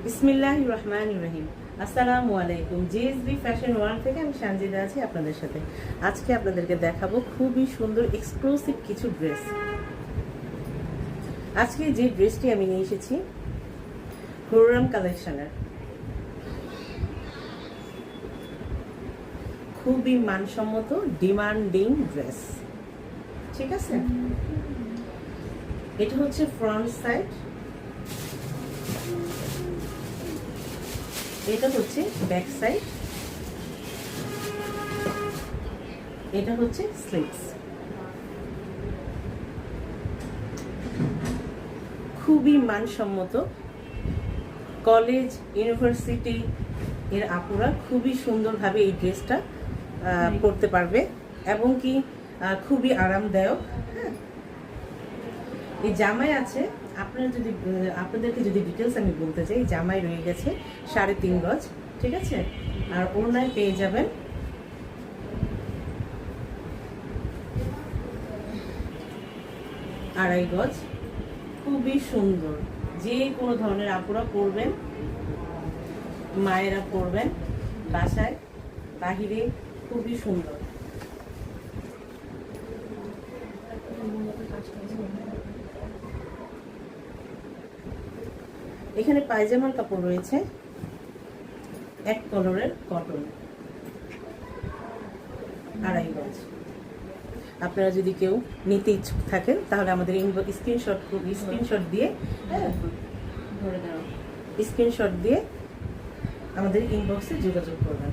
বিসমিল্লাহির রহমানির রহিম। আসসালামু আলাইকুম। জিএসবি ফ্যাশন ওয়ার্ল্ড থেকে আমি সানজিদা আছি আপনাদের সাথে। আজকে আপনাদেরকে দেখাবো খুবই সুন্দর এক্সক্লুসিভ কিছু ড্রেস। আজকে যে ড্রেসটি আমি নিয়ে এসেছি হুররাম কালেকশনের, খুবই মানসম্মত ডিমান্ডিং ড্রেস। ঠিক আছে, এটা হচ্ছে ফ্রন্ট সাইড, এটা হচ্ছে ব্যাক সাইড, এটা হচ্ছে স্লিভস। খুবই মানসম্মত, কলেজ ইউনিভার্সিটি এর আপুরা খুবই সুন্দরভাবে এই ড্রেসটা পরতে পারবে এবং কি খুবই আরামদায়ক। হ্যাঁ, এই জামাই আছে, আপনাদেরকে যদি ডিটেলস আমি বলতে চাই, জামাই রয়ে গেছে 3.5 গজ। ঠিক আছে, আর ওড়নায় পেয়ে যাবেন 2.5 গজ। খুবই সুন্দর, যে কোনো ধরনের আপুরা পরবেন, মায়েরা পরবেন, বাসায় বাহিরে খুবই সুন্দর। এখানে পায়জামার কাপড় রয়েছে এক কালারের কটন, 2.5 গজ। আপনারা যদি কেউ নিতে ইচ্ছুক থাকেন তাহলে আমাদের স্ক্রিনশট দিয়ে আমাদের ইনবক্সে যোগাযোগ করবেন।